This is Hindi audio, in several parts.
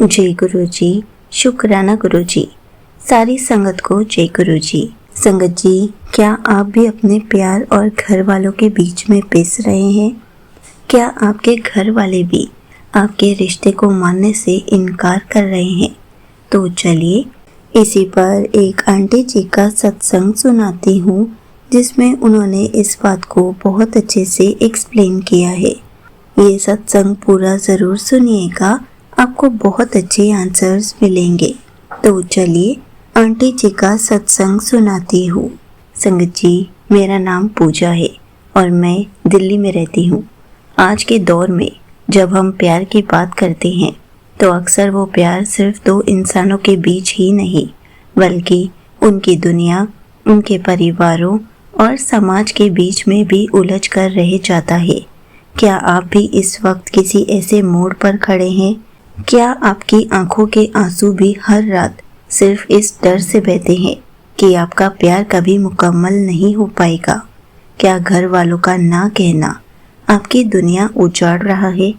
जय गुरु जी। शुक्राना गुरु जी। सारी संगत को जय गुरु जी। संगत जी, क्या आप भी अपने प्यार और घर वालों के बीच में पिस रहे हैं? क्या आपके घर वाले भी आपके रिश्ते को मानने से इनकार कर रहे हैं? तो चलिए इसी पर एक आंटी जी का सत्संग सुनाती हूँ, जिसमें उन्होंने इस बात को बहुत अच्छे से एक्सप्लेन किया है। ये सत्संग पूरा ज़रूर सुनिएगा, आपको बहुत अच्छे आंसर्स मिलेंगे। तो चलिए आंटी जी का सत्संग सुनाती हूँ। संगत जी, मेरा नाम पूजा है और मैं दिल्ली में रहती हूँ। आज के दौर में जब हम प्यार की बात करते हैं तो अक्सर वो प्यार सिर्फ दो इंसानों के बीच ही नहीं, बल्कि उनकी दुनिया, उनके परिवारों और समाज के बीच में भी उलझ कर रह जाता है। क्या आप भी इस वक्त किसी ऐसे मोड़ पर खड़े हैं? क्या आपकी आंखों के आंसू भी हर रात सिर्फ इस डर से बहते हैं कि आपका प्यार कभी मुकम्मल नहीं हो पाएगा? क्या घर वालों का ना कहना आपकी दुनिया उजाड़ रहा है?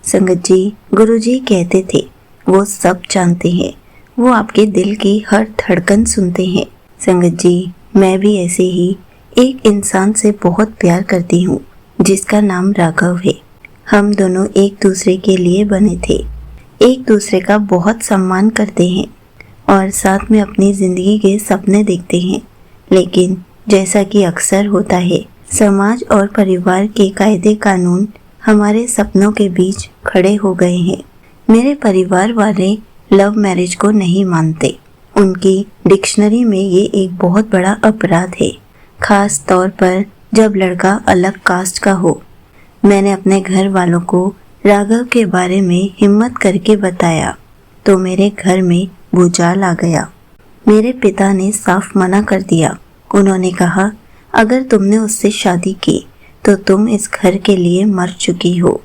संगत जी, गुरुजी कहते थे, वो सब जानते हैं, वो आपके दिल की हर धड़कन सुनते हैं। संगत जी, मैं भी ऐसे ही एक इंसान से बहुत प्यार करती हूँ, जिसका नाम राघव है। हम दोनों एक दूसरे के लिए बने थे, एक दूसरे का बहुत सम्मान करते हैं और साथ में अपनी ज़िंदगी के सपने देखते हैं। लेकिन जैसा कि अक्सर होता है, समाज और परिवार के कायदे कानून हमारे सपनों के बीच खड़े हो गए हैं। मेरे परिवार वाले लव मैरिज को नहीं मानते। उनकी डिक्शनरी में ये एक बहुत बड़ा अपराध है, खास तौर पर जब लड़का अलग कास्ट का हो। मैंने अपने घर वालों को राघव के बारे में हिम्मत करके बताया तो मेरे घर में भूचाल आ गया। मेरे पिता ने साफ मना कर दिया। उन्होंने कहा, अगर तुमने उससे शादी की तो तुम इस घर के लिए मर चुकी हो।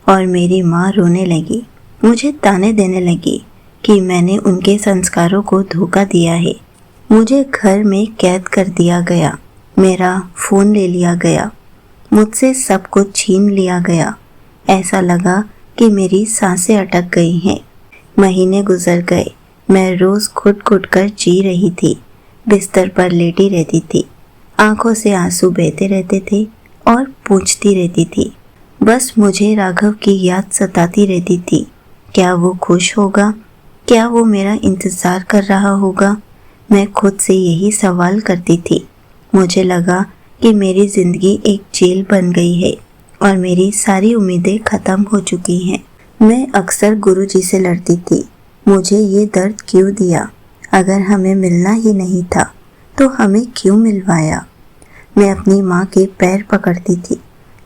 और मेरी माँ रोने लगी, मुझे ताने देने लगी कि मैंने उनके संस्कारों को धोखा दिया है। मुझे घर में कैद कर दिया गया, मेरा फ़ोन ले लिया गया, मुझसे सब कुछ छीन लिया गया। ऐसा लगा कि मेरी सांसें अटक गई हैं। महीने गुजर गए, मैं रोज़ घुट घुट कर जी रही थी, बिस्तर पर लेटी रहती थी, आंखों से आंसू बहते रहते थे और पूछती रहती थी। बस मुझे राघव की याद सताती रहती थी। क्या वो खुश होगा? क्या वो मेरा इंतज़ार कर रहा होगा? मैं खुद से यही सवाल करती थी। मुझे लगा कि मेरी ज़िंदगी एक जेल बन गई है और मेरी सारी उम्मीदें ख़त्म हो चुकी हैं। मैं अक्सर गुरुजी से लड़ती थी, मुझे ये दर्द क्यों दिया? अगर हमें मिलना ही नहीं था तो हमें क्यों मिलवाया? मैं अपनी माँ के पैर पकड़ती थी,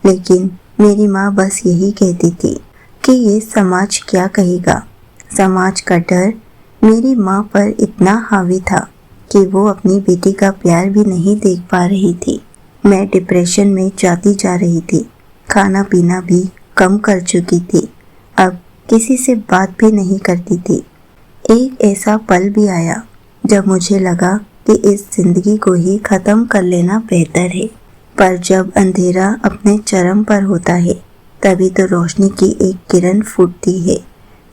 लेकिन मेरी माँ बस यही कहती थी कि ये समाज क्या कहेगा। समाज का डर मेरी माँ पर इतना हावी था कि वो अपनी बेटी का प्यार भी नहीं देख पा रही थी। मैं डिप्रेशन में जाती जा रही थी, खाना पीना भी कम कर चुकी थी, अब किसी से बात भी नहीं करती थी। एक ऐसा पल भी आया जब मुझे लगा कि इस जिंदगी को ही ख़त्म कर लेना बेहतर है। पर जब अंधेरा अपने चरम पर होता है, तभी तो रोशनी की एक किरण फूटती है।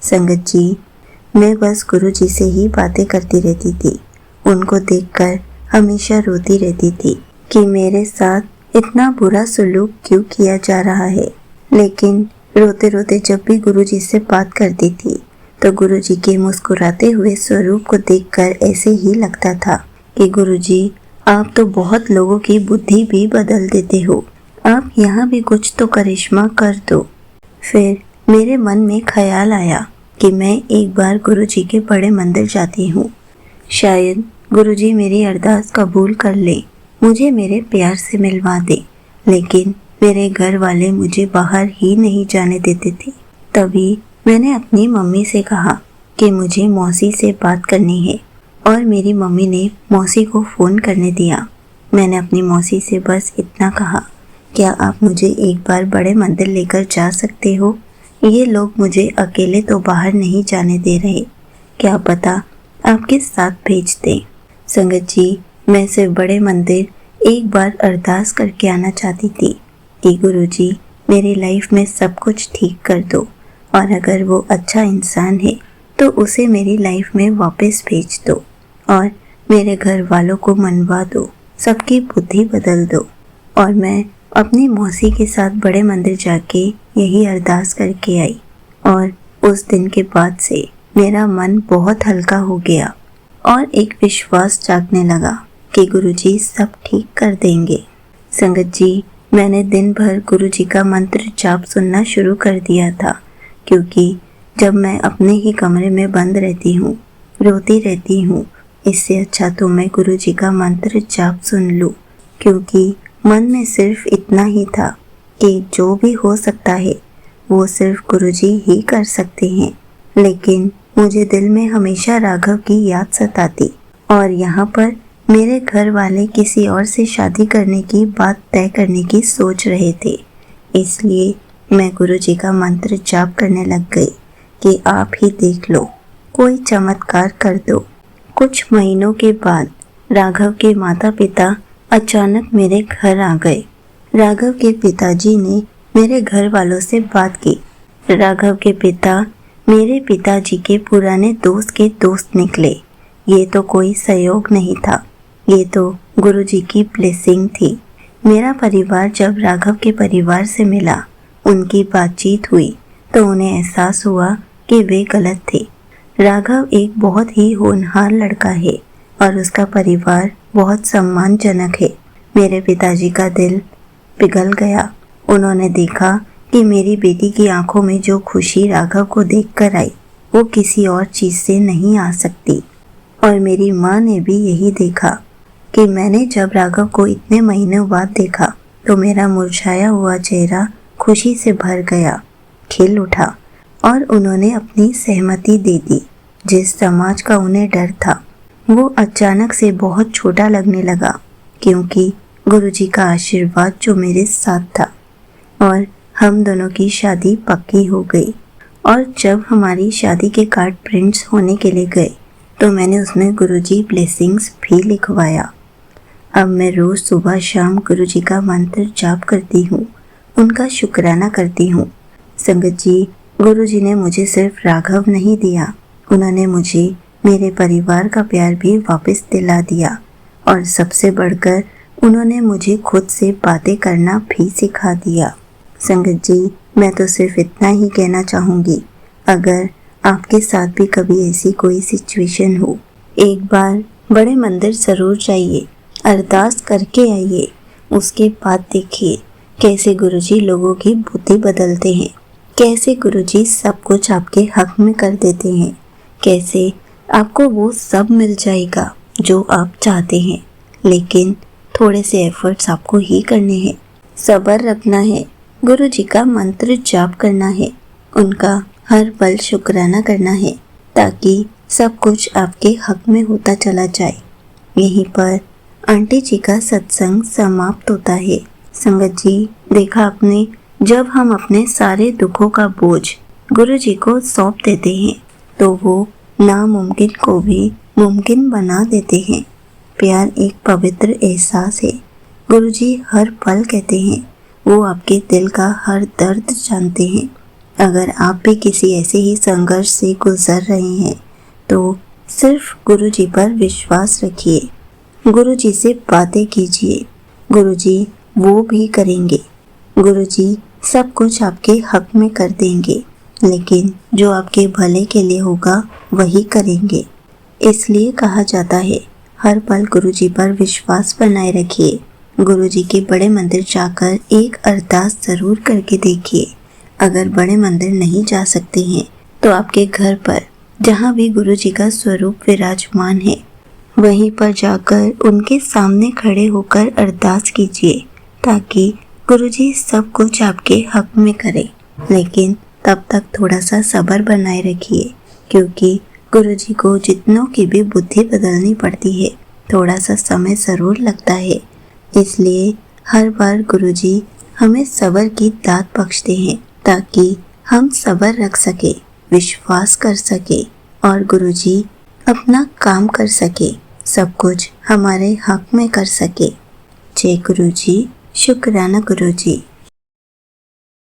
संगत जी, मैं बस गुरुजी से ही बातें करती रहती थी। उनको देखकर हमेशा रोती रहती थी कि मेरे साथ इतना बुरा सलूक क्यों किया जा रहा है। लेकिन रोते रोते जब भी गुरुजी से बात करती थी तो गुरुजी के मुस्कुराते हुए स्वरूप को देखकर ऐसे ही लगता था कि गुरुजी, आप तो बहुत लोगों की बुद्धि भी बदल देते हो, आप यहाँ भी कुछ तो करिश्मा कर दो। फिर मेरे मन में ख्याल आया कि मैं एक बार गुरुजी के बड़े मंदिर जाती हूँ, शायद गुरुजी मेरी अरदास कबूल कर ले, मुझे मेरे प्यार से मिलवा दे। लेकिन मेरे घर वाले मुझे बाहर ही नहीं जाने देते थे। तभी मैंने अपनी मम्मी से कहा कि मुझे मौसी से बात करनी है और मेरी मम्मी ने मौसी को फ़ोन करने दिया। मैंने अपनी मौसी से बस इतना कहा, क्या आप मुझे एक बार बड़े मंदिर लेकर जा सकते हो? ये लोग मुझे अकेले तो बाहर नहीं जाने दे रहे, क्या पता आपके साथ भेज दें। संगत जी, मैं सिर्फ बड़े मंदिर एक बार अरदास करके आना चाहती थी कि गुरुजी मेरी लाइफ में सब कुछ ठीक कर दो, और अगर वो अच्छा इंसान है तो उसे मेरी लाइफ में वापस भेज दो और मेरे घर वालों को मनवा दो, सबकी बुद्धि बदल दो। और मैं अपनी मौसी के साथ बड़े मंदिर जाके यही अरदास करके आई और उस दिन के बाद से मेरा मन बहुत हल्का हो गया और एक विश्वास जागने लगा कि गुरुजी सब ठीक कर देंगे। संगत जी, मैंने दिन भर गुरुजी का मंत्र जाप सुनना शुरू कर दिया था, क्योंकि जब मैं अपने ही कमरे में बंद रहती हूँ, रोती रहती हूँ, इससे अच्छा तो मैं गुरुजी का मंत्र जाप सुन लूँ। क्योंकि मन में सिर्फ इतना ही था कि जो भी हो सकता है वो सिर्फ गुरुजी ही कर सकते हैं। लेकिन मुझे दिल में हमेशा राघव की याद सताती और यहाँ पर मेरे घर वाले किसी और से शादी करने की बात तय करने की सोच रहे थे। इसलिए मैं गुरुजी का मंत्र जाप करने लग गई कि आप ही देख लो, कोई चमत्कार कर दो। कुछ महीनों के बाद राघव के माता पिता अचानक मेरे घर आ गए। राघव के पिताजी ने मेरे घर वालों से बात की। राघव के पिता मेरे पिताजी के पुराने दोस्त के दोस्त निकले। ये तो कोई सहयोग नहीं था, ये तो गुरुजी की ब्लेसिंग थी। मेरा परिवार जब राघव के परिवार से मिला, उनकी बातचीत हुई तो उन्हें एहसास हुआ कि वे गलत थे। राघव एक बहुत ही होनहार लड़का है और उसका परिवार बहुत सम्मानजनक है। मेरे पिताजी का दिल पिघल गया। उन्होंने देखा कि मेरी बेटी की आंखों में जो खुशी राघव को देखकर आई, वो किसी और चीज़ से नहीं आ सकती। और मेरी माँ ने भी यही देखा कि मैंने जब राघव को इतने महीनों बाद देखा तो मेरा मुरझाया हुआ चेहरा खुशी से भर गया, खिल उठा और उन्होंने अपनी सहमति दे दी। जिस समाज का उन्हें डर था वो अचानक से बहुत छोटा लगने लगा, क्योंकि गुरुजी का आशीर्वाद जो मेरे साथ था। और हम दोनों की शादी पक्की हो गई। और जब हमारी शादी के कार्ड प्रिंट्स होने के लिए गए तो मैंने उसमें गुरुजी ब्लेसिंग्स भी लिखवाया। अब मैं रोज़ सुबह शाम गुरुजी का मंत्र जाप करती हूँ, उनका शुक्राना करती हूँ। संगत जी, गुरुजी ने मुझे सिर्फ राघव नहीं दिया, उन्होंने मुझे मेरे परिवार का प्यार भी वापस दिला दिया। और सबसे बढ़कर उन्होंने मुझे खुद से बातें करना भी सिखा दिया। संगत जी, मैं तो सिर्फ इतना ही कहना चाहूँगी, अगर आपके साथ भी कभी ऐसी कोई सिचुएशन हो, एक बार बड़े मंदिर ज़रूर जाइए, अरदास करके आइए। उसके बाद देखिए कैसे गुरुजी लोगों की बुद्धि बदलते हैं, कैसे गुरुजी सब कुछ आपके हक में कर देते हैं, कैसे आपको वो सब मिल जाएगा जो आप चाहते हैं। लेकिन थोड़े से एफर्ट्स आपको ही करने हैं, सब्र रखना है, गुरुजी का मंत्र जाप करना है, उनका हर पल शुक्राना करना है, ताकि सब कुछ आपके हक में होता चला जाए। यहीं पर आंटी जी का सत्संग समाप्त होता है। संगत जी, देखा आपने, जब हम अपने सारे दुखों का बोझ गुरुजी को सौंप देते हैं तो वो नामुमकिन को भी मुमकिन बना देते हैं। प्यार एक पवित्र एहसास है। गुरुजी हर पल कहते हैं, वो आपके दिल का हर दर्द जानते हैं। अगर आप भी किसी ऐसे ही संघर्ष से गुजर रहे हैं तो सिर्फ गुरुजी पर विश्वास रखिए, गुरुजी से बातें कीजिए, गुरुजी वो भी करेंगे। गुरुजी सब कुछ आपके हक में कर देंगे, लेकिन जो आपके भले के लिए होगा वही करेंगे। इसलिए कहा जाता है, हर पल गुरुजी पर विश्वास बनाए रखिए। गुरुजी के बड़े मंदिर जाकर एक अरदास ज़रूर करके देखिए। अगर बड़े मंदिर नहीं जा सकते हैं तो आपके घर पर जहाँ भी गुरुजी का स्वरूप विराजमान है, वहीं पर जाकर उनके सामने खड़े होकर अरदास कीजिए, ताकि गुरुजी सब कुछ आपके हक में करे। लेकिन तब तक थोड़ा सा सब्र बनाए रखिए, क्योंकि गुरुजी को जितनों की भी बुद्धि बदलनी पड़ती है, थोड़ा सा समय ज़रूर लगता है। इसलिए हर बार गुरुजी हमें सब्र की दात बख्शते हैं, ताकि हम सब्र रख सके, विश्वास कर सके और गुरुजी अपना काम कर सके, सब कुछ हमारे हक में कर सके। जय गुरुजी, शुक्राना गुरुजी।